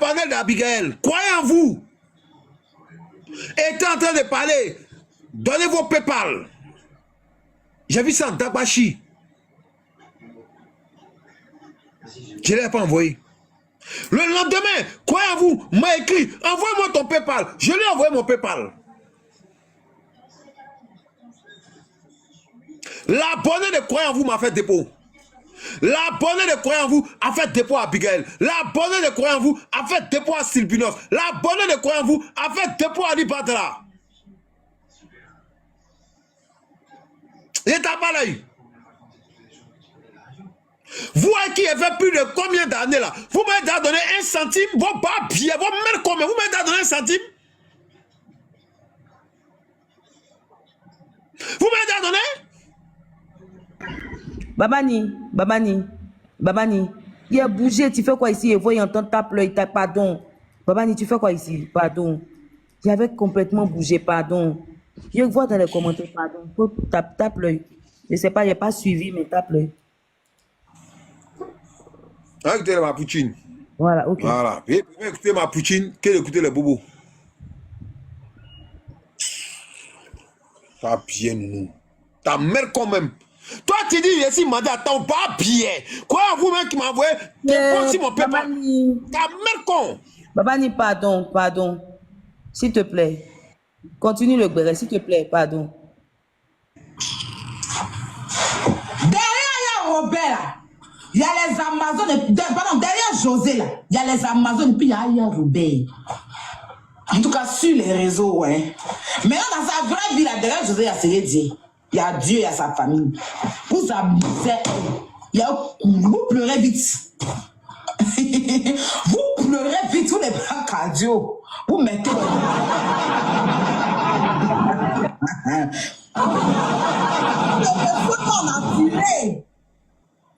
panel d'Abigail, croyez en vous. Était en train de parler. Donnez vos PayPal. J'ai vu ça en Dabashi. Je ne l'ai pas envoyé. Le lendemain, croyez en vous, m'a écrit, envoie-moi ton PayPal. Je lui ai envoyé mon PayPal. L'abonné de croyez en vous m'a fait dépôt. L'abonné de croyez en vous a fait dépôt à Abigail. L'abonné de croyez en vous a fait dépôt à Sylvinos. L'abonné de croyez en vous a fait dépôt à Ali Badra. Il est à Balaï. Vous qui avez plus de combien d'années là, vous m'avez donné 1 centime, vos bas pieds, vos mères combien, vous m'avez donné 1 centime. Vous m'avez donné. Babani, il a bougé, tu fais quoi ici? Et voyez entendre ta pleurer, pardon. Babani, tu fais quoi ici? Pardon. J'avais complètement bougé, pardon. Je vois dans les commentaires, pardon. Tape l'œil. Je ne sais pas, je n'ai pas suivi, mais tape l'œil. Écoutez ma poutine. Voilà, ok. Voilà. Écoutez ma poutine, qu'écoutez les bobos. Pas bien, nous. Ta mère quand même. Toi, tu dis, ici, madame, t'as pas bien. Quoi, vous-même qui m'envoyez, si mon père. Ta mère con. Babani, pardon. S'il te plaît. Continue le béret, s'il te plaît, pardon. Derrière, il y a Robert. Il y a les Amazones. Pardon, derrière José, là. Il y a les Amazones, puis il y a Robert. En tout cas, sur les réseaux, ouais. Mais dans sa vraie vie, là, derrière José, il y a Célédier. Il y a Dieu, il y a sa famille. Vous abusez. Vous pleurez vite. Vous pleurez vite, vous n'êtes pas cardio. Vous mettez le... On a tiré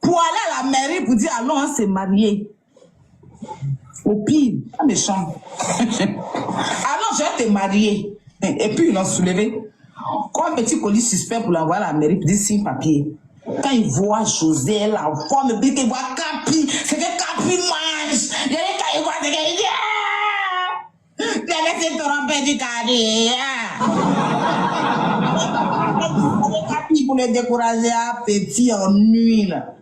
pour aller à la mairie pour dire allons, on s'est marié. Au pire, pas méchant. Alors, je vais te marier. Et puis, ils l'ont soulevé. Comme un petit colis suspect pour l'envoyer à la mairie pour dire signe papier. Quand ils voient José, la forme, puis qu'ils voient Capi, c'est que Capi mange. Il y a des cas, ils voient, c'est que il y a laissé te romper du carré. Capi pour les décourager à petit en nuit, là.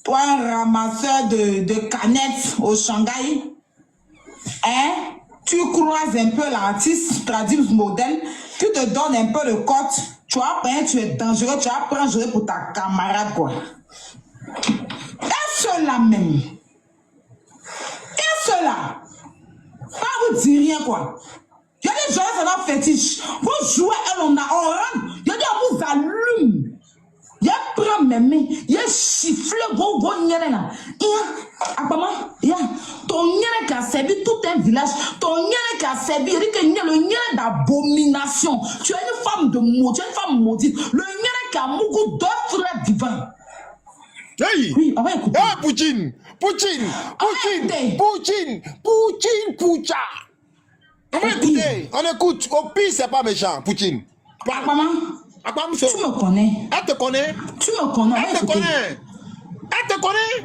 Toi, un ramasseur de canettes au Shanghai, hein? Tu croises un peu l'artiste, traduis modèle, tu te donnes un peu de cote, tu apprends, tu es dangereux, tu apprends à jouer pour ta camarade, quoi. Et cela même. Et cela. Pas vous dire rien, quoi. Il y a des gens, c'est leur fétiche. Vous jouez, elle, on rentre. Il y a des gens, vous allument. Il y a prend mes mains, il y a chifflé, gros, nyere là. Il y a ton nyere qui a servi tout un village, ton nyere qui a servi, il dit que le nyere d'abomination. Tu es une femme de maudit, tu es une femme maudite. Le nyere qui a mouru 2 frères divins. Hey! Oui, on va écouter. Ah, Poutine! Poutine! Poucha! On va écouter, on écoute. Au pire, c'est pas méchant, Poutine. Maman, tu me connais. Elle te connaît. Tu me connais. Elle te connaît. Elle te connaît.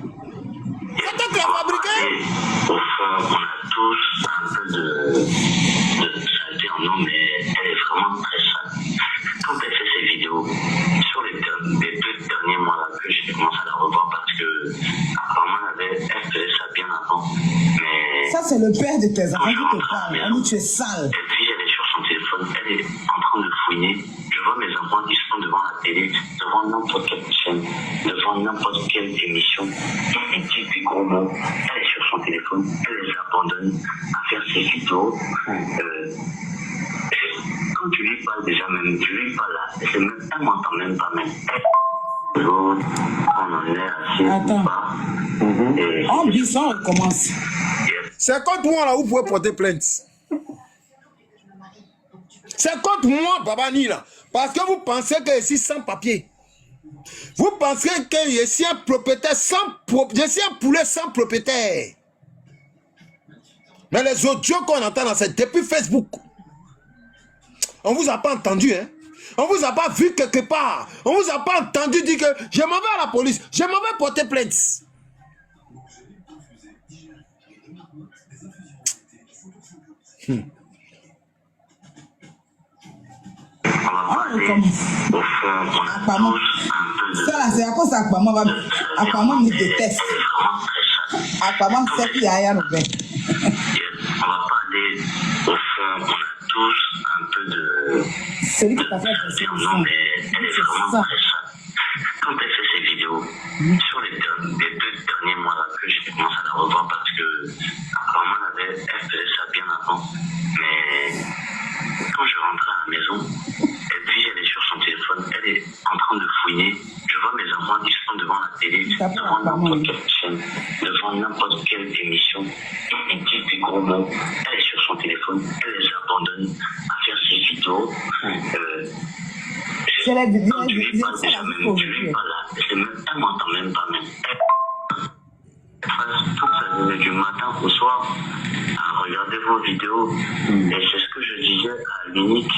C'est toi qui l'as fabriqué. Au fond, on a tous un peu de saleté en nous, mais elle est vraiment très sale. Quand elle fait ses vidéos, sur les 2 derniers mois là, que j'ai commencé à la revoir parce que apparemment elle faisait ça bien avant. Mais ça, c'est le père de tes enfants qui te parle. Elle dit tu es sale. Elle est sur son téléphone, elle est en train de fouiner. Je vois mes enfants qui sont devant la télé, devant n'importe quelle chaîne, devant n'importe quelle émission. Elle dit des gros mots. Elle est sur son téléphone, elle les abandonne à faire ses vidéos. Quand tu lui parles déjà, même, tu lui parles là, elle ne m'entend même pas même. L'autre, on en est assis. Attends. En bisson, on commence. C'est contre moi là, vous pouvez porter plainte. C'est contre moi, Babani là. Parce que vous pensez que je suis sans papier. Vous pensez que je suis un propriétaire je suis un poulet sans propriétaire. Mais les audios qu'on entend, c'est depuis Facebook. On vous a pas entendu, hein? On vous a pas vu quelque part. On vous a pas entendu dire que je m'en vais à la police. Je m'en vais porter plainte. Ça, c'est à cause d'Aquaman. Aquaman me déteste. Aquaman, c'est qui a rien. On va pas aller au fond, on a tous un peu de... Celui qui t'a fait non, mais elle est vraiment très sale. Quand elle fait ses vidéos, sur les 2 derniers mois là, que j'ai commencé à la revoir parce que apparemment elle faisait ça bien avant. Mais quand je rentrais à la maison, et puis elle est sur son téléphone, elle est en train de fouiner. Je vois mes enfants qui sont devant la télé, devant n'importe quelle chaîne, devant n'importe quelle émission. Ils disent des gros mots. Elle est sur son téléphone, elle les abandonne à faire ses vidéos. Je l'ai dit, quand tu lui parles déjà, même tu lui parles là, c'est même, elle m'entend même pas même. Elle passe toute sa journée du matin au soir à regarder vos vidéos. Et c'est ce que je disais à l'unique.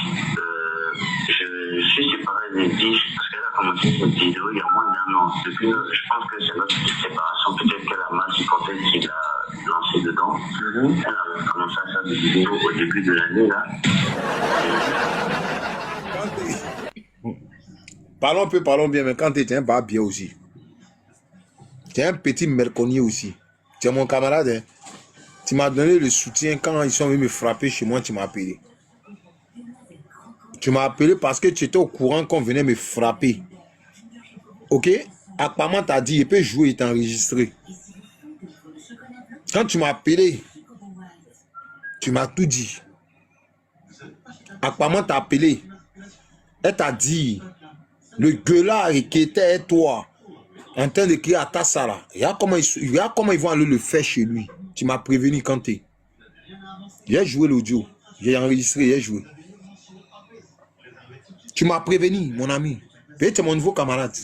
Je suis séparé des biches parce qu'elle a commencé cette vidéo il y a moins d'1 an. Depuis, je pense que c'est notre séparation, peut-être qu'elle a mal supporté qu'il a lancé dedans. Elle a commencé à faire des vidéos au début de l'année là. Parlons bien, mais quand tu es un barbier aussi, tu es un petit merconnier aussi. Tu es mon camarade, hein. Tu m'as donné le soutien quand ils sont venus me frapper chez moi, tu m'as appelé. Tu m'as appelé parce que tu étais au courant qu'on venait me frapper. Ok? Aquaman t'a dit, il peut jouer, il t'a enregistré. Quand tu m'as appelé, tu m'as tout dit. Aquaman t'a appelé. Elle t'a dit, le gueulard qui était toi, en train de crier à ta Sarah. Regarde comment ils vont aller le faire chez lui. Tu m'as prévenu quand t'es. J'ai joué l'audio. J'ai enregistré, j'ai joué. Tu m'as prévenu, mon ami. Tu es mon nouveau camarade.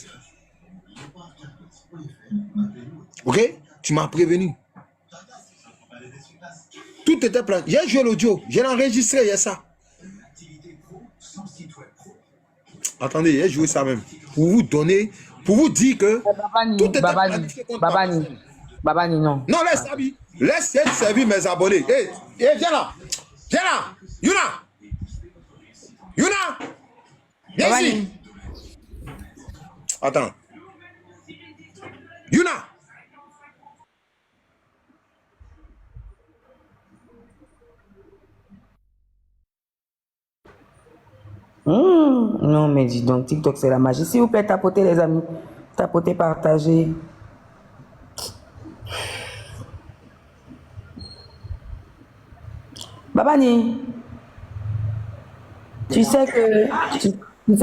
Ok? Tu m'as prévenu. Tout était plein. J'ai joué l'audio. J'ai enregistré, il y a ça. Attendez, j'ai joué ça même. Pour vous donner, pour vous dire que tout était planifié contre Babani, non. Non, laisse Abi. Laisse servir mes abonnés. Hé, viens là. Viens là. Yuna. Viens ici. Attends. Yuna. Non, mais dis donc, TikTok, c'est la magie. S'il vous plaît, tapotez, les amis. Tapotez, partagez. Babani, tu sais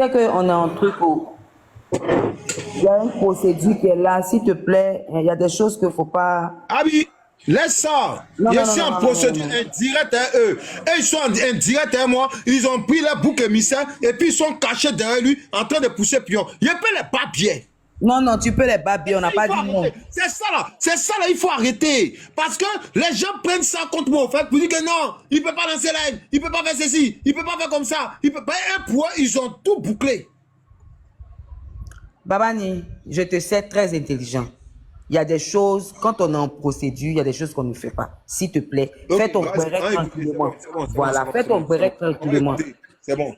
qu'on est en truc où il y a une procédure qui est là. S'il te plaît, il y a des choses qu'il ne faut pas... Abi, laisse ça. Je suis en procédure indirecte à eux. Et ils sont en direct à moi. Ils ont pris leur bouc émissaire et puis ils sont cachés derrière lui en train de pousser pion. Je peux les papiers. Non, tu peux les babier, on n'a pas dit non. C'est ça là, il faut arrêter. Parce que les gens prennent ça contre moi, en fait, pour dire que non, il ne peut pas lancer live, il ne peut pas faire ceci, il ne peut pas faire comme ça, il peut pas. Et pour eux, ils ont tout bouclé. Babani, je te sais très intelligent. Il y a des choses, quand on est en procédure, il y a des choses qu'on ne fait pas. S'il te plaît, fais ton break tranquillement. Voilà, fais ton break tranquillement. C'est bon.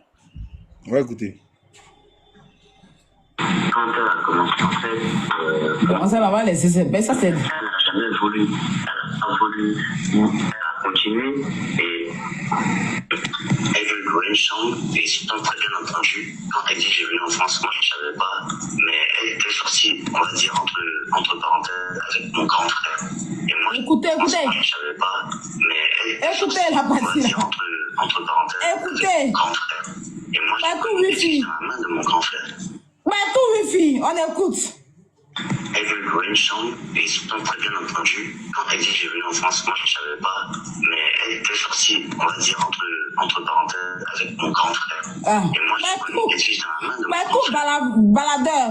On va écouter. Quand elle a commencé en fait, Comment ça va laisser ça c'est... elle n'a jamais voulu, elle n'a pas voulu, elle a continué et elle veut louer une chambre et surtout très bien entendu. Quand elle dit que j'ai venu en France, moi je ne savais pas, mais elle était sortie, on va dire, entre parenthèses avec mon grand frère. Et moi, Écoutez. moi je ne savais pas, mais elle était Écoutez, sortie, la on va partie, dire, là. entre parenthèses Écoutez. avec mon grand frère. Et moi je dans la main de mon grand frère. Mais tout, wifi, on écoute. Elle veut louer une chambre et surtout très bien entendu. Quand elle dit que j'ai venu en France, moi je ne savais pas, mais elle était sortie, on va dire, entre parenthèses avec mon grand frère. Et moi je connais qu'elle suis dans la main de mon grand frère. Baladeur.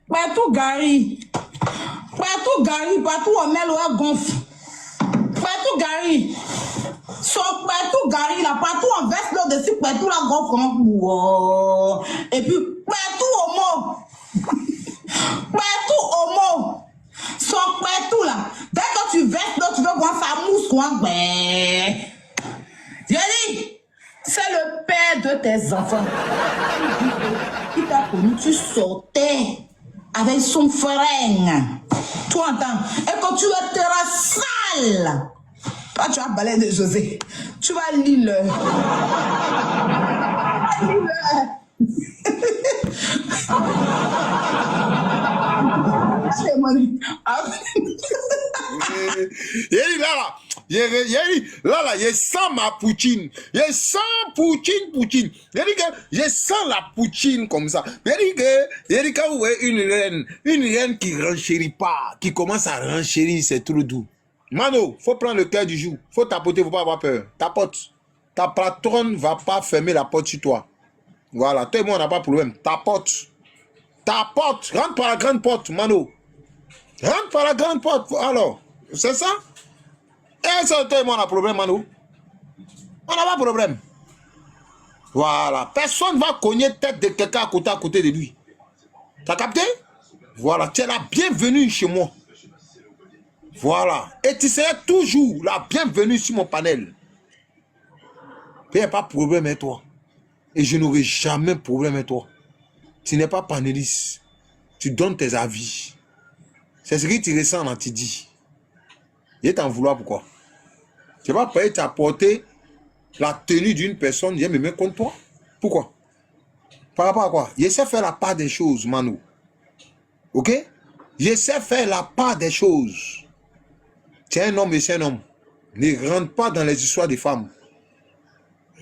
Partout Gary. Partout on met le gonfle. Partout Gary. Sur partout Gary, là, partout on verse l'eau dessus, partout la gonfle. Wow. Et puis partout au mot. Partout au mot. Sur partout là. Dès que tu verses l'eau, tu veux voir ça mousse. quoi, ben. J'ai dit, c'est le père de tes enfants. Il t'a connu, tu sortais avec son frère. Tu entends? Et quand tu seras sale, toi tu vas balayer de José. Tu vas lire le. Là, je sens ma poutine. Je sens poutine. Je sens la poutine comme ça. Je dis quand vous voyez une reine qui renchérit pas, qui commence à renchérir, c'est trop doux. Mano, faut prendre le cœur du jour. Faut tapoter, faut pas avoir peur. Tapote. Ta patronne va pas fermer la porte sur toi. Voilà, tout le monde n'a pas de problème. Tapote. Tapote. Rentre par la grande porte, Mano. Rentre par la grande porte. Alors, c'est ça? Et ça, tout le monde a problème, Mano. On n'a pas de problème. Voilà. Personne ne va cogner tête de quelqu'un à côté de lui. T'as capté? Voilà. Tu es la bienvenue chez moi. Voilà. Et tu seras toujours la bienvenue sur mon panel. Il n'y a pas de problème avec toi. Et je n'aurai jamais de problème avec toi. Tu n'es pas panéliste. Tu donnes tes avis. C'est ce que tu ressens là, tu dis. Il t'en vouloir pourquoi? Tu vas pas t'apporter la tenue d'une personne, je me mets contre toi. Pourquoi? Par rapport à quoi? Je sais faire la part des choses, Manu. Ok? Je sais faire la part des choses. Tu es un homme et c'est un homme. Ne rentre pas dans les histoires des femmes.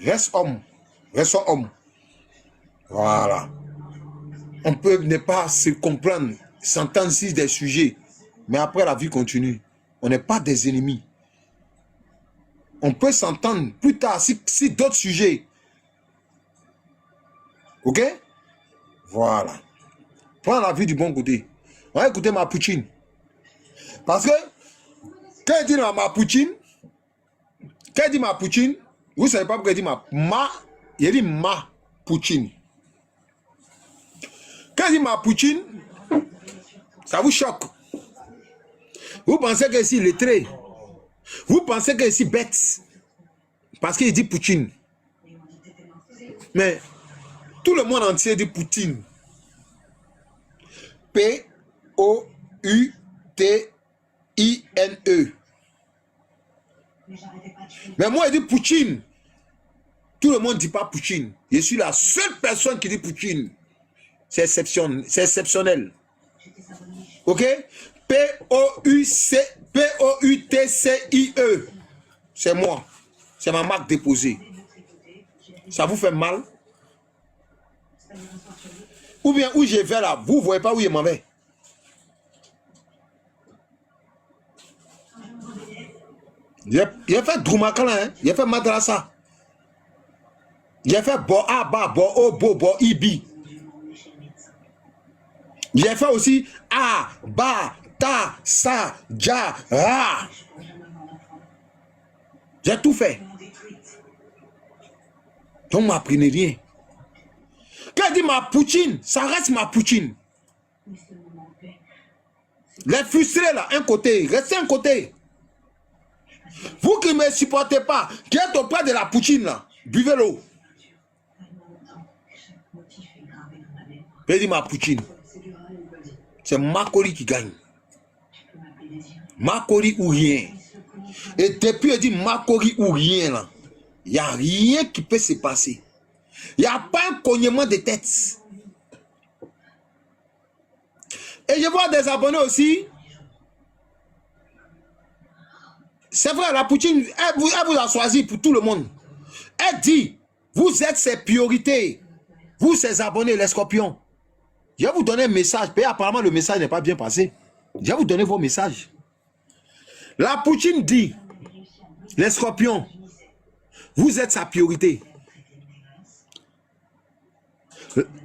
Reste homme. Reste homme. Voilà. On peut ne pas se comprendre, s'entendre sur des sujets, mais après la vie continue. On n'est pas des ennemis. On peut s'entendre plus tard si d'autres sujets. Ok? Voilà. Prends la vie du bon côté. On va écouter ma poutine. Parce que, quand il dit ma poutine, vous ne savez pas pourquoi il dit il dit ma poutine. Quand il dit ma poutine, ça vous choque. Vous pensez que c'est lettré. Vous pensez que c'est bête. Parce qu'il dit poutine. Mais tout le monde entier dit poutine. P-O-U-T-I-N-E. Mais moi, il dit poutine. Tout le monde ne dit pas poutine. Je suis la seule personne qui dit poutine. C'est exceptionnel. Ok? P-O-U-T-C-I-E. C'est moi. C'est ma marque déposée. Ça vous fait mal? Ou bien où je vais là, vous ne voyez pas où je m'en vais. Il a fait Droumakala, hein? Il a fait Madrasa. Il a fait Bo-A-Ba, Bo-O, Bo, Bo-I-Bi. Il a fait aussi A, Ba, Ta, Sa, Ja, Ra. J'ai tout fait. Donc, m'apprenez rien. Quand il dit ma poutine, ça reste ma poutine. Les frustrés là, un côté, restez un côté. Vous qui ne me supportez pas, qui êtes auprès de la poutine là, buvez l'eau. Il dit ma poutine. C'est Makori qui gagne. Makori ou rien. Et depuis il dit Makori ou rien là, il n'y a rien qui peut se passer. Il n'y a pas un cognement de tête. Et je vois des abonnés aussi. C'est vrai, la poutine, elle vous a choisi pour tout le monde. Elle dit, vous êtes ses priorités. Vous, ses abonnés, les scorpions. Je vais vous donner un message. Mais apparemment, le message n'est pas bien passé. Je vais vous donner vos messages. La poutine dit, les scorpions, vous êtes sa priorité.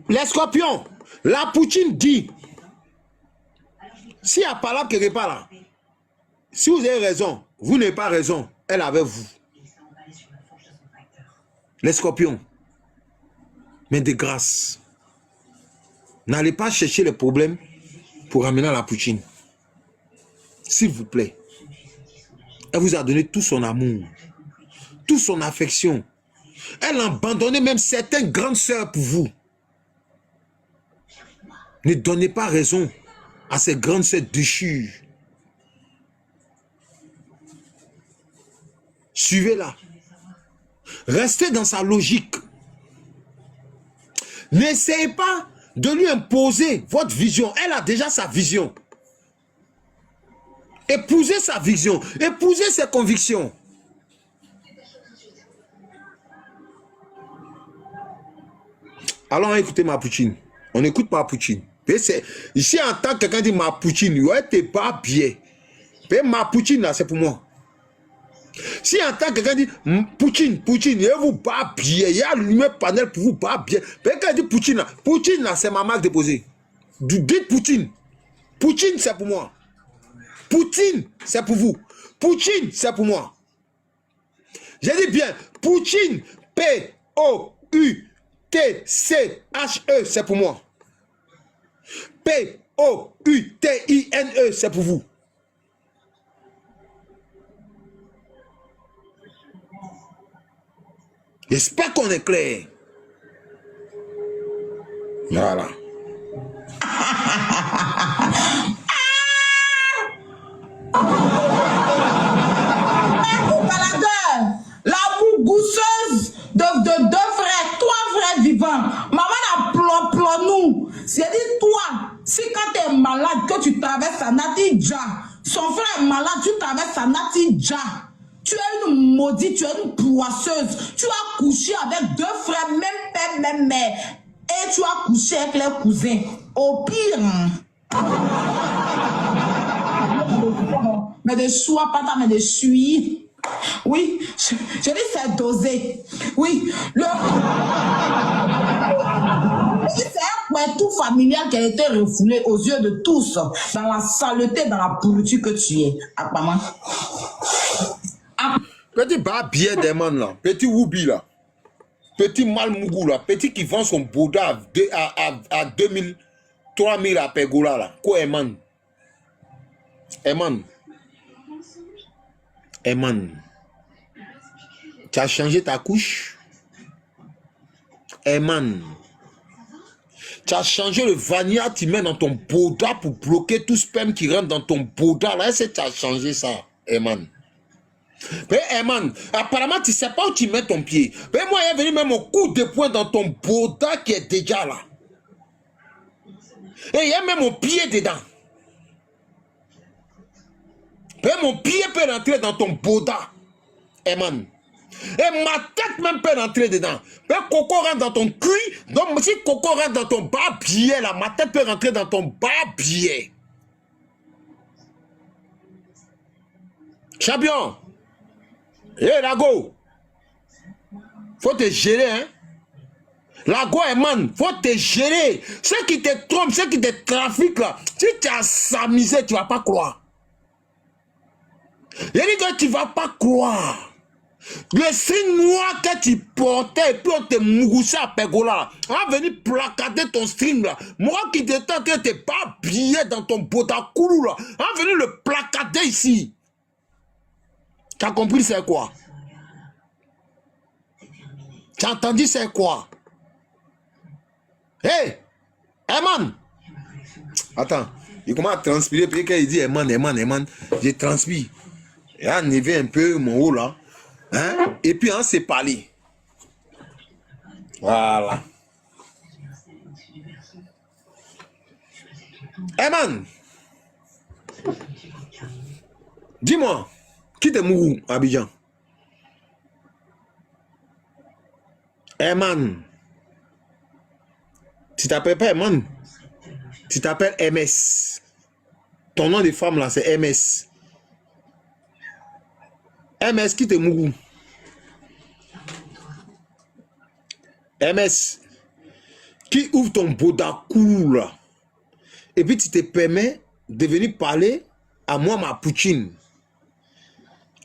Les scorpions, la poutine dit, si il y a parole quelque part là, si vous avez raison, vous n'avez pas raison, elle avec vous. Les scorpions, mais de grâce, n'allez pas chercher les problèmes pour amener la poutine. S'il vous plaît. Elle vous a donné tout son amour, toute son affection. Elle a abandonné même certaines grandes sœurs pour vous. Ne donnez pas raison à ces grandes sœurs déchues. Suivez-la. Restez dans sa logique. N'essayez pas de lui imposer votre vision. Elle a déjà sa vision. Épousez sa vision. Épousez ses convictions. Alors, écoutez ma Poutine. On écoute ma Poutine. Ici, en tant que quelqu'un dit ma Poutine, ouais, t'es pas bien. Ma Poutine, là, c'est pour moi. Si en tant que quelqu'un dit Poutine, il vous bat bien, il y a le panel pour vous battre bien. Quelqu'un dit Poutine, là, c'est ma marque déposée. Dites Poutine. Poutine, c'est pour moi. Poutine, c'est pour vous. Poutine, c'est pour moi. J'ai dit bien, Poutine, P-O-U-T-C-H-E, c'est pour moi. P-O-U-T-I-N-E, c'est pour vous. J'espère qu'on est clair. Voilà. La bourgousseuse de deux frères, trois frères vivants. Maman a plan nous. C'est dit toi, si quand tu es malade, que tu traverses à Natidja, son frère est malade, tu traverses à Natidja. Tu es une maudite, tu es une poisseuse. Tu as couché avec deux frères, même père, même mère. Et tu as couché avec les cousins. Au pire. Mais de choix, pas mais de suis. Oui, je dis c'est dosé. Oui, c'est un tout familial qui a été refoulé aux yeux de tous dans la saleté, dans la pourriture que tu es. Maman. Petit barbier des man là, petit Woubi là, petit Malmougou là, petit qui vend son Bouddha à 2000, 3000 à Pégola là. Quoi, Eman? Eman. Tu as changé ta couche? Eman. Tu as changé le vanilla, tu mets dans ton Bouddha pour bloquer tout sperme qui rentre dans ton Bouddha là. Est-ce que tu as changé ça, Eman? Mais Eman, apparemment tu ne sais pas où tu mets ton pied. Mais moi, il est venu mettre mon coup de poing dans ton Bouddha qui est déjà là. Et il y a même mon pied dedans. Mais mon pied peut rentrer dans ton Bouddha, Eman. Et ma tête même peut rentrer dedans. Mais Coco rentre dans ton cul. Donc si Coco rentre dans ton bas-pied là, ma tête peut rentrer dans ton bas-pied. Champion. Hey, Lago, faut te gérer, hein. Lago, man, faut te gérer. Ceux qui te trompent, ceux qui te trafiquent là, si tu as s'amuser, tu ne vas pas croire. Il dit que tu ne vas pas croire. Le signe noir que tu portais, et puis on te mougoussait à Pégola, on va venir placader ton string là. Moi qui t'étais que tu n'es pas habillé dans ton botakoulou là, on va venir le placader ici. Tu as compris c'est quoi? Tu as entendu c'est quoi? Hey! Eman! Attends, il commence à transpirer, puis quand il dit Eman, je transpire. Il a enlevé un peu mon haut là. Hein? Et puis on s'est parlé. Voilà. Eman! Dis-moi. Qui te mourou, Abidjan? Eman. Tu t'appelles pas Eman. Tu t'appelles MS. Ton nom de femme là, c'est MS. MS, qui te mourou? MS. Qui ouvre ton bodakou là. Et puis tu te permets de venir parler à moi, ma Poutine.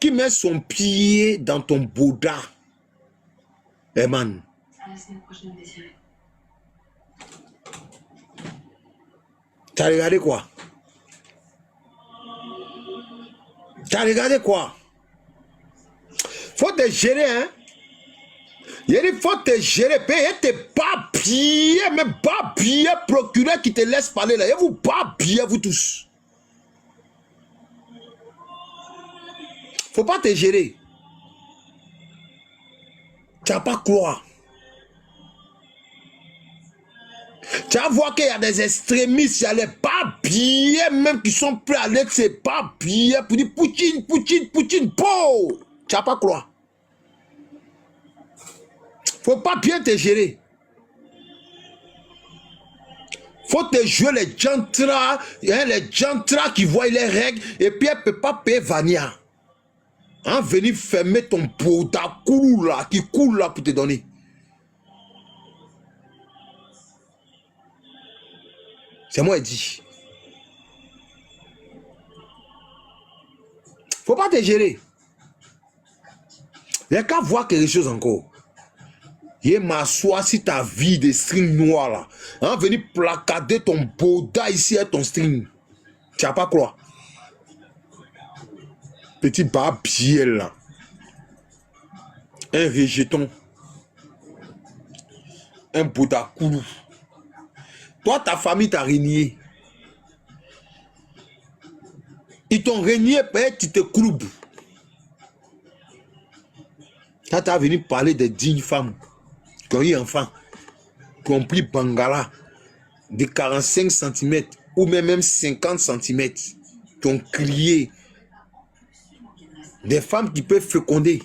Qui met son pied dans ton Bouddha. Eman. Tu as regardé quoi? Tu as regardé quoi? Faut te gérer, hein. Il dit, faut te gérer, payer tes papiers, mais papiers, procureur qui te laisse parler là. Et vous papiers, vous tous. Faut pas te gérer. Tu n'as pas croire. Tu vas voir qu'il y a des extrémistes, il y a les papiers même qui sont prêts à aller de ces papiers pour dire Poutine, Poutine, Poutine, po. Tu vas pas croire. Faut pas bien te gérer. Faut te jouer les gentras, les gentras qui voient les règles et puis elle peut pas payer Vania. Hein, venir fermer ton pot coule là, qui coule là pour te donner. C'est moi qui dis. Faut pas te gérer. Il n'y a qu'à voir quelque chose encore. Il m'assoit si ta vie de string noir là. Hein, venir placader ton boda ici et ton string. Tu n'as pas croire. Petit babiel là. Un rejeton. Un boda koulou. Toi, ta famille t'a régné. Ils t'ont régné, peut-être tu te cloubes. Quand tu as venu parler des dignes femmes qui ont eu enfants, qui ont pris Bangala de 45 cm ou même 50 cm, qui ont crié. Des femmes qui peuvent féconder.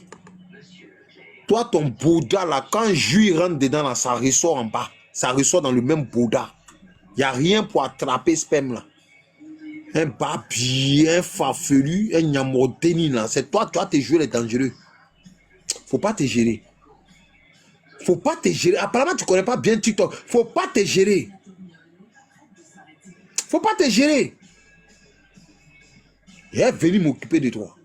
Toi, ton Bouddha, là, quand Jules rentre dedans, là, ça ressort en bas. Ça ressort dans le même Bouddha. Il n'y a rien pour attraper ce sperme là. Un babi, un farfelu, un nyamoteni là. C'est toi, tu vas te jouer les dangereux. Faut pas te gérer. Faut pas te gérer. Apparemment, tu connais pas bien TikTok. Faut pas te gérer. Faut pas te gérer. Il est venu m'occuper de toi.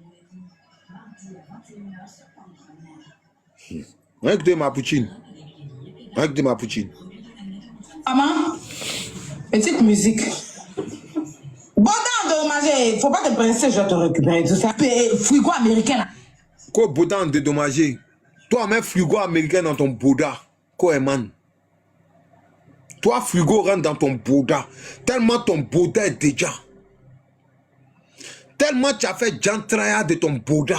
Avec de ma poutine. Avec de ma poutine. Maman, petite musique. Bon, endommagé, faut pas te presser, je vais te récupérer tout ça. Frigo américain là. Quoi, Bouddha dédommagé? Toi, mets frigo américain dans ton Bouddha. Quoi, man? Toi, frigo rentre dans ton Bouddha. Tellement ton Bouddha est déjà. Tellement tu as fait jantraya de ton Bouddha.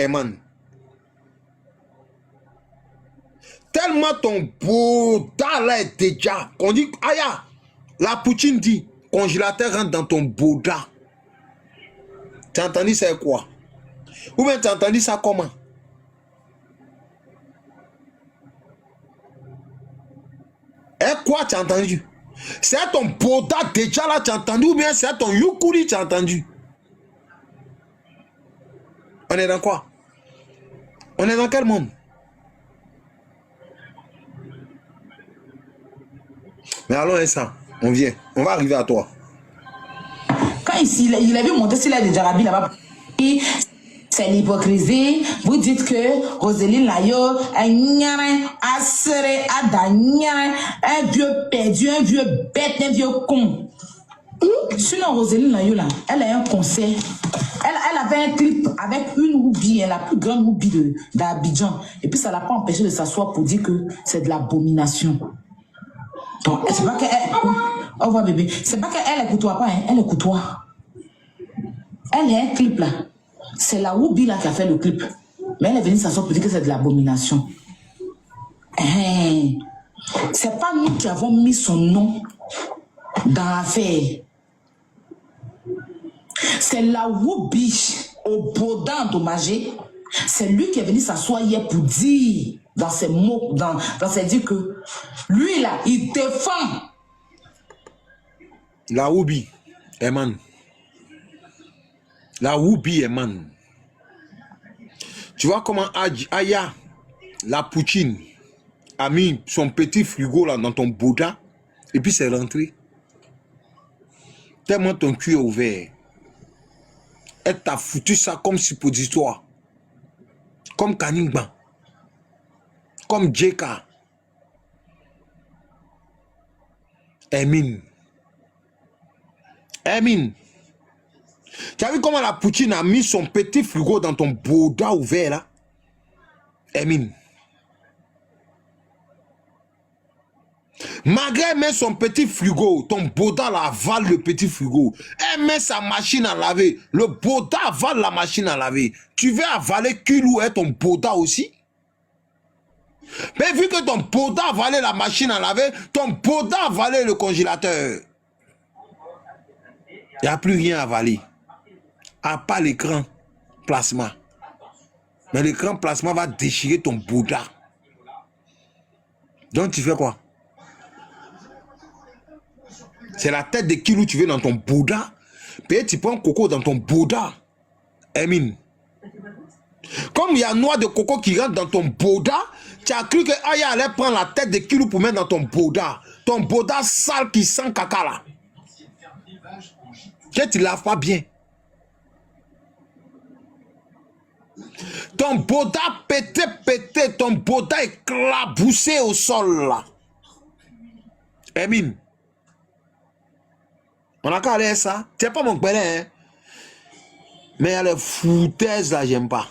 Man. Tellement ton Bouddha là est déjà. Qu'on dit, aya, la Poutine dit, congélateur rentre dans ton Bouddha. Tu as entendu ça quoi? Ou bien tu as entendu ça comment? Et quoi tu as entendu? C'est ton Bouddha déjà là tu as entendu ou bien c'est ton Yukuri tu as entendu? On est dans quoi? On est dans quel monde? Mais allons ça, on vient, on va arriver à toi. Quand il a vu monter sur l'air de Jarabi là-bas, c'est l'hypocrisie. Vous dites que Roselyne Layo, un vieux perdu, un vieux bête, un vieux con. Sinon, Roselyne Layo, là, elle a un concert. Elle avait un clip avec une roubie, la plus grande roubie d'Abidjan. Et puis, ça ne l'a pas empêché de s'asseoir pour dire que c'est de l'abomination. Donc, c'est pas qu'elle... Au revoir, bébé. C'est pas qu'elle écoute-toi pas, hein. Elle écoute-toi. Elle a un clip, là. C'est la Woubi, là, qui a fait le clip. Mais elle est venue s'asseoir pour dire que c'est de l'abomination. Hein. C'est pas nous qui avons mis son nom dans l'affaire. C'est la Woubi au Baudin endommagé. C'est lui qui est venu s'asseoir hier pour dire, dans ses mots, dans ses dires que lui là, il défend. La Woubi, Eman. La Woubi, Eman. Tu vois comment Aya, la Poutine, a mis son petit frigo là dans ton Bouddha et puis c'est rentré. Tellement ton cul est ouvert. Elle t'a foutu ça comme suppositoire. Comme Kaningba. Comme Djeka. Emin. Tu as vu comment la Poutine a mis son petit frigo dans ton Bouddha ouvert là? Emine. Malgré elle met son petit frigo, ton boda là avale le petit frigo. Elle met sa machine à laver. Le boda avale la machine à laver. Tu veux avaler Kilou et ton boda aussi? Mais vu que ton boda avalait la machine à laver, ton boda avalait le congélateur. Il n'y a plus rien à avaler. À part l'écran plasma. Mais l'écran plasma va déchirer ton boda. Donc tu fais quoi? C'est la tête de Kilou tu veux dans ton boda. Puis tu prends coco dans ton boda. Emine. Comme il y a noix de coco qui rentre dans ton boda, tu as cru que Aya allait prendre la tête de Kilou pour mettre dans ton boda. Ton boda sale qui sent caca là. Que tu laves pas bien. Ton boda pété, ton boda éclaboussé au sol là. Emine. On a qu'à aller ça. Tu n'es pas mon père, hein? Mais il y a les foutaises là, j'aime pas.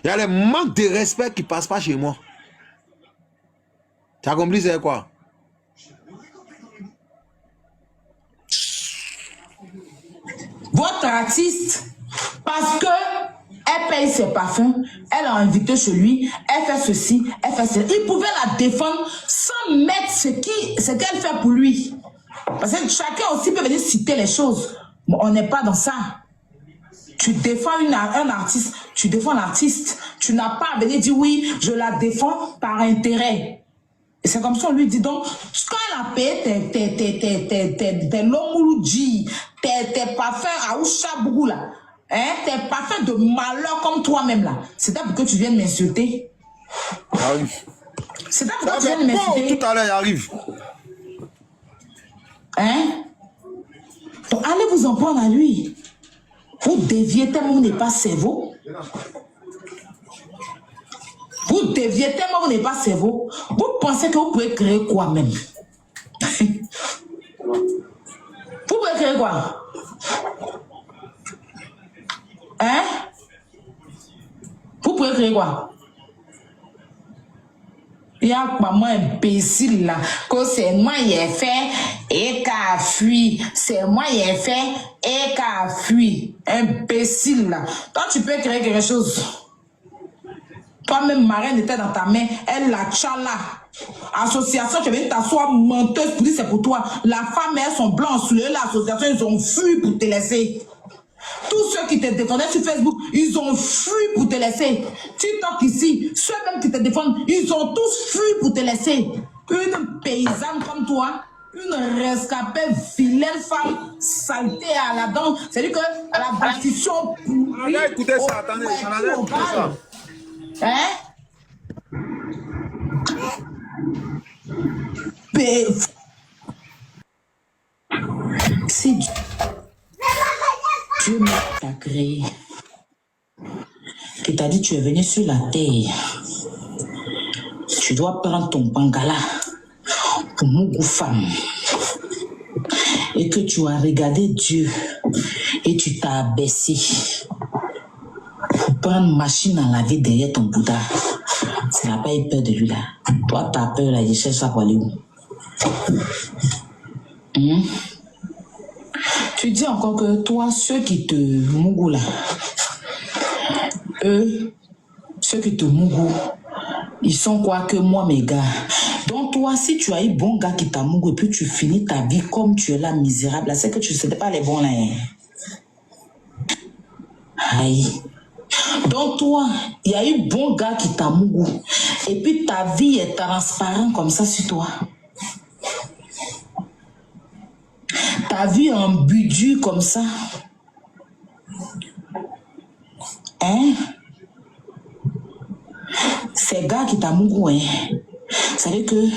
Il y a les manques de respect qui passent pas chez moi. Tu as compris c'est quoi? Votre artiste, parce que elle paye ses parfums, elle a invité chez lui, elle fait ceci, elle fait cela. Il pouvait la défendre sans mettre ce qu'elle fait pour lui. Parce que chacun aussi peut venir citer les choses. Mais on n'est pas dans ça. Tu défends un artiste, tu défends l'artiste. Tu n'as pas à venir dire oui, je la défends par intérêt. Et c'est comme ça on lui dit donc, quand elle a payé tes lomouloudji, tes parfums à Ouchabougou là, hein, tes parfums de malheur comme toi-même là, c'est ça pour que tu viennes m'insulter. Arrive. C'est ça pour que tu viennes m'insulter. Tout à l'heure, il arrive. Hein? Donc allez vous en prendre à lui. Vous déviez tellement vous n'êtes pas cerveau. Vous déviez tellement vous n'êtes pas cerveau. Vous pensez que vous pouvez créer quoi même? Vous pouvez créer quoi? Hein? Vous pouvez créer quoi? Il y a pas moi imbécile là, que c'est moi qui ai fait et qui a fui. C'est moi qui ai fait et qui a fui. Imbécile là. Toi, tu peux créer quelque chose. Toi-même, marraine était dans ta main, elle la tchala. Association, tu viens t'asseoir menteuse pour dire c'est pour toi. La femme et elles sont blancs sous l'association, ils ont fui pour te laisser. Tous ceux qui te défendaient sur Facebook, ils ont fui pour te laisser. TikTok ici, ceux-mêmes qui te défendent, ils ont tous fui pour te laisser. Une paysanne comme toi, une rescapée, vilaine femme, saleté à la dent, c'est-à-dire que la bâtition pourrie. Écoutez ça, attendez, écoutez ça. Hein? Si Dieu t'a créé, qui t'a dit tu es venu sur la terre, tu dois prendre ton bangala pour Mougou femme, et que tu as regardé Dieu et tu t'as abaissé pour prendre machine à laver derrière ton Bouddha. Tu n'as pas eu peur de lui là. Toi, tu as peur là, je cherche ça pour aller où? Tu dis encore que toi, ceux qui te mougou là, eux, ceux qui te mougou, ils sont quoi que moi, mes gars. Donc toi, si tu as eu bon gars qui t'a mougou et puis tu finis ta vie comme tu es là, misérable, là, c'est que tu ne sais pas les bons là. Hein. Aïe. Donc toi, il y a eu bon gars qui t'a mougou et puis ta vie est transparente comme ça sur toi. Ta vie en budu comme ça. Hein? Ces gars qui t'a mougou, hein? Ça veut dire que,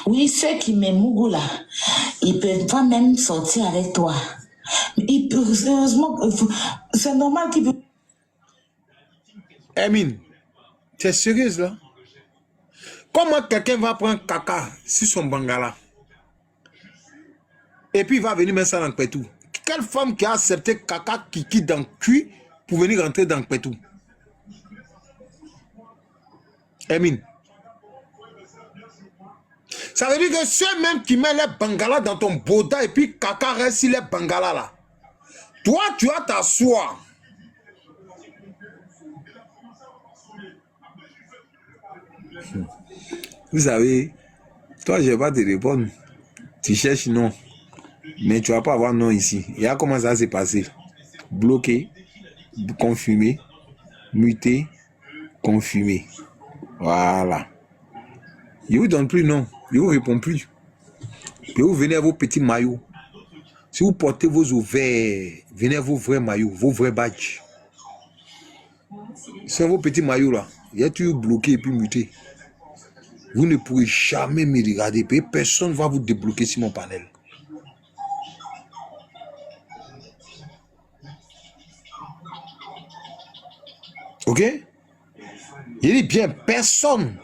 oui, ceux qui m'aiment mougou là, ils peuvent pas même sortir avec toi. Ils peuvent, sérieusement, c'est normal qu'ils peuvent. Emine, tu es sérieuse là? Comment quelqu'un va prendre caca sur son bangala et puis il va venir mettre ça dans le pétou? Quelle femme qui a accepté caca qui quitte dans le cul pour venir rentrer dans le pétou? Emine. Ça veut dire que ceux-mêmes qui mettent les bangalas dans ton boda et puis caca reste sur les bangalas là. Toi, tu vas t'asseoir. Vous savez, toi, je vais pas te répondre. Tu cherches non. Mais tu vas pas avoir non ici. Il y a comment ça s'est passé. Bloqué, confirmé, muté, confirmé. Voilà. Je vous donne plus non. Je vous réponds plus. Et vous venez à vos petits maillots. Si vous portez vos os verts, venez à vos vrais maillots, vos vrais badges. C'est vos petits maillots là. Il y a toujours bloqué et puis muté. Vous ne pourrez jamais me regarder. Et personne ne va vous débloquer sur mon panel. Ok? Il dit bien, personne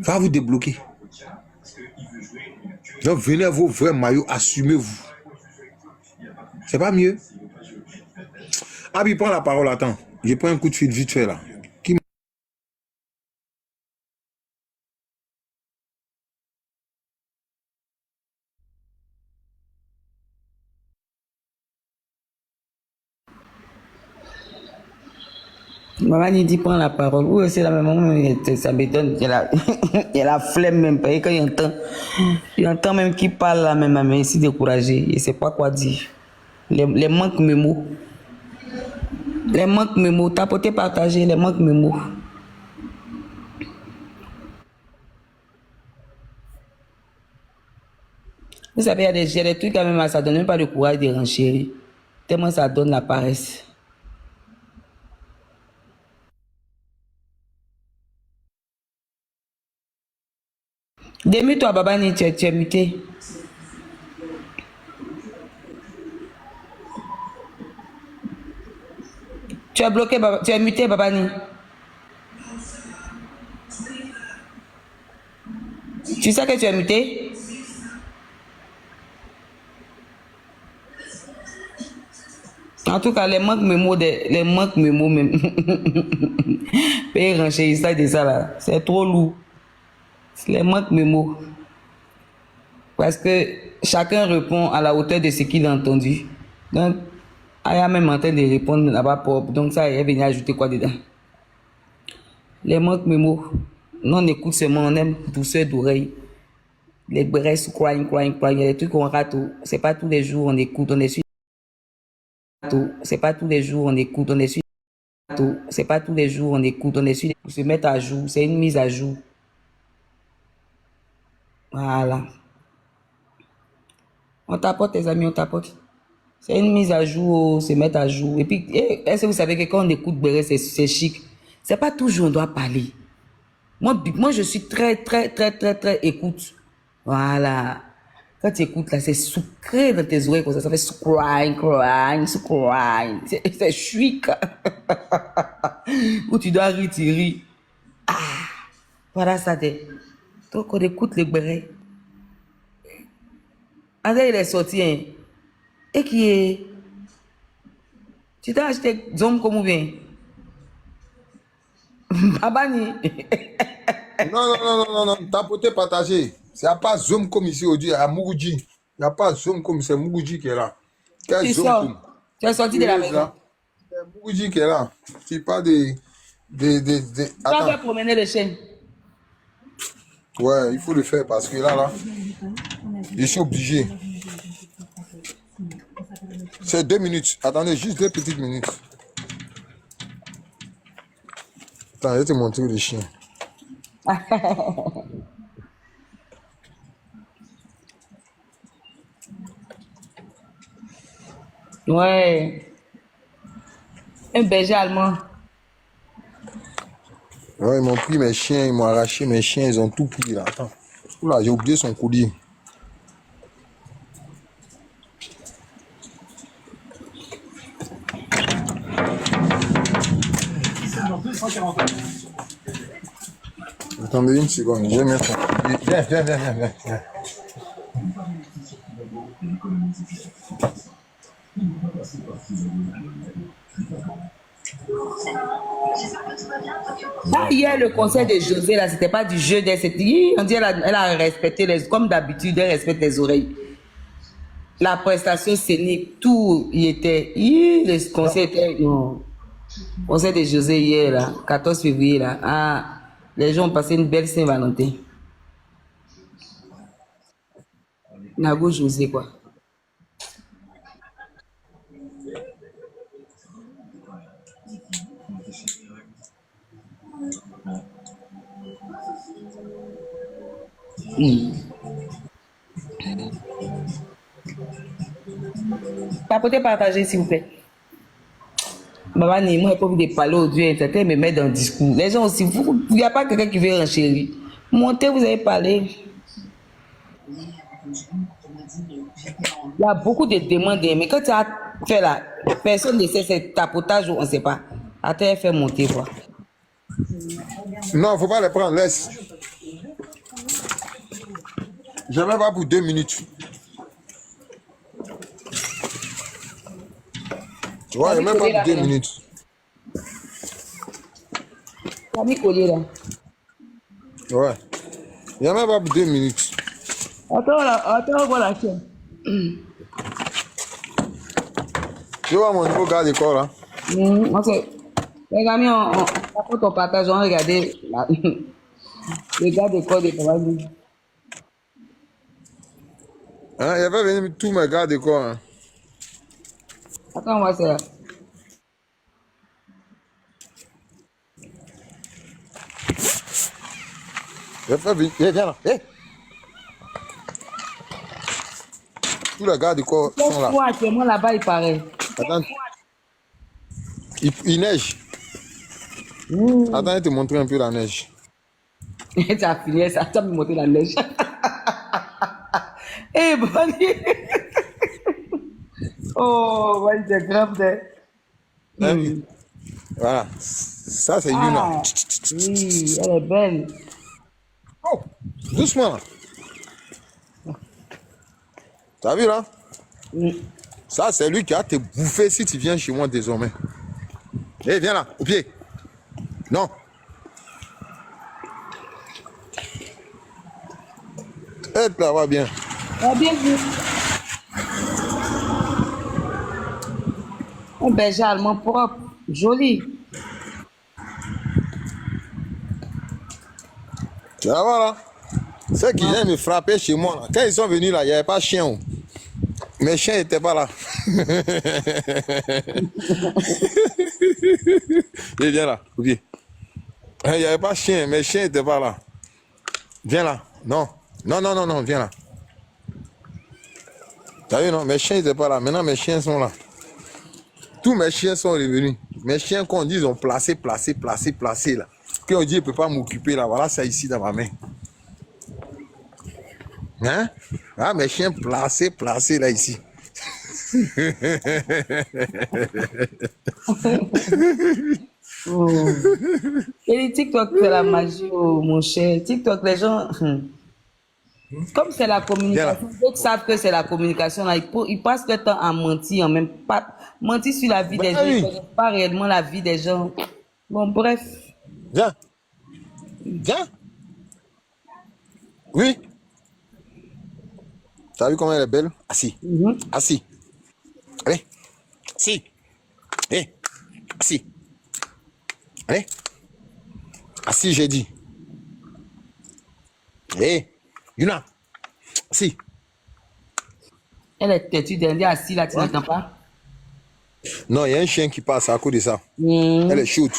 va vous débloquer. Donc venez à vos vrais maillots, assumez-vous. C'est pas mieux? Abi, prends la parole, attends. Je prends un coup de fil vite fait là. Maman dit prend la parole. Oui, c'est la même, ça m'étonne. Il a la flemme même. Et quand il entend même qu'il parle là, même, mais il s'est découragé. Il ne sait pas quoi dire. Les manques mémo. Les manques mémo. Tapoter, partager, les manques mémo. Vous savez, il y a des trucs quand même, ça ne donne même pas le courage de renchérir. Tellement ça donne la paresse. Démute-toi, Babani, tu es muté. Tu es bloqué, tu es muté, Babani. Tu sais que tu es muté? En tout cas, les manques mémo, même. Payer ranger ça de ça là, c'est trop lourd. Les manques mémo. Parce que chacun répond à la hauteur de ce qu'il a entendu. Donc, elle a même en train de répondre là-bas propre. Donc, ça, elle vient ajouter quoi dedans? Les manques mémo. Non, on écoute seulement, on aime douceur d'oreille. Les braises, crying. Il y a des trucs qu'on rate. C'est pas tous les jours on écoute, on est sur. C'est pas tous les jours on écoute, on est sur. C'est pas tous les jours on écoute, on est sur. Pour se mettre à jour, c'est une mise à jour. Voilà. On tapote, les amis, on tapote. C'est une mise à jour, se mettre à jour. Et puis, est-ce que vous savez que quand on écoute Béré, c'est chic. C'est pas toujours on doit parler. Moi, je suis très écoute. Voilà. Quand tu écoutes là, c'est sucré dans tes oreilles, comme ça fait crying. C'est chic. Où tu dois rire, tu ris. Ah, voilà ça. Donc, on écoute le Béré. André, il est sorti, hein. Et qui est... Tu t'as acheté Zom comme ou bien? Babani. Non. Tapoter, partager. C'est pas Zoom comme ici aujourd'hui, à Mougoudji. Il n'y a pas Zoom comme c'est Mougoudji qui est là. Quel Zoom comme? Tu es sorti de la maison. C'est Mougoudji qui est là. Tu parles de... Tu vas faire promener le chien. Ouais, il faut le faire parce que là, je suis obligé. C'est 2 minutes. Attendez, juste 2 petites minutes. Attends, je vais te montrer le chien. Ouais. Un berger allemand. Ouais, ils m'ont pris mes chiens, ils m'ont arraché mes chiens, ils ont tout pris là. Attends. Oula, j'ai oublié son collier. Attendez une seconde, je vais mettre son collier. Viens. Ah, hier, le concert de José, là, c'était pas du jeu d'elle. On dit elle a respecté comme d'habitude, elle respecte les oreilles. La prestation scénique, tout y était. Le concert était. Non. Concert de José hier, là, 14 février, là. Ah, les gens ont passé une belle Saint-Valentin. Nago José, quoi. Papotez, partagez, s'il vous plaît. Maman, moi, j'ai pas envie de parler au Dieu, me mettre dans le discours. Les gens aussi, il n'y a pas quelqu'un qui veut renchérir. Montez, vous avez parlé. Il y a beaucoup de demandes, mais quand tu as fait là, personne ne sait c'est tapotage ou on ne sait pas. Attends, fait monter quoi. Non, il ne faut pas les prendre, laisse. Je même pas pour 2 minutes. Tu vois, il n'y a même pas pour 2 minutes. Tu as mis collier là. Ouais. Il n'y a même pas pour 2 minutes. Attends, voilà. Tu vois mon nouveau gars d'école là? Les amis, quand on partage, on regarde le gars d'école de travail. Hein, il avait venu tous mes gars d'école. Hein. Attends, on va faire. Viens là. Hey. Tous les gars d'école sont là. Actuellement là-bas, il paraît. Attends. Il neige. Attends, je vais te montrer un peu la neige. Tu as fini ça, tu as me montré la neige. Eh, Bonnie. Oh, ouais, c'est grave. Voilà. Ça, c'est Yuna. Oui, elle est belle. Oh, doucement là. T'as vu là? Ça, c'est lui qui a te bouffé si tu viens chez moi désormais. Eh, viens là, au pied. Non. Elle là, va bien. Bien vu. Un berger allemand propre, joli. Tu vas voir là. Ceux qui viennent me frapper chez moi là. Quand ils sont venus là, il n'y avait pas de chien. Mes chiens n'étaient pas là. Et viens là, au pied. Il n'y avait pas de chien, mes chiens n'étaient pas là. Viens là. Non. Non, viens là. T'as vu, non? Mes chiens n'étaient pas là. Maintenant, mes chiens sont là. Tous mes chiens sont revenus. Mes chiens qu'on dit, ils ont placé là. Quand on dit, je ne peux pas m'occuper là. Voilà, c'est ici dans ma main. Hein? Ah, mes chiens placés là, ici. Oh. Et les TikTok, c'est la magie, oh, mon cher. TikTok, les gens... Comme c'est la communication, d'autres savent que c'est la communication. Là, ils passent le temps à mentir, même pas mentir sur la vie des gens, ils ne connaissent pas réellement la vie des gens. Bon, bref. Viens. Oui. T'as vu comment elle est belle? Assis. Assis. Allez. Assis. Allez. Assis. Allez. Assis, j'ai dit. Allez. Yuna. Assis. Elle est têtue d'un assis là, tu n'entends pas? Non, il y a un chien qui passe à cause de ça. Elle est shoot.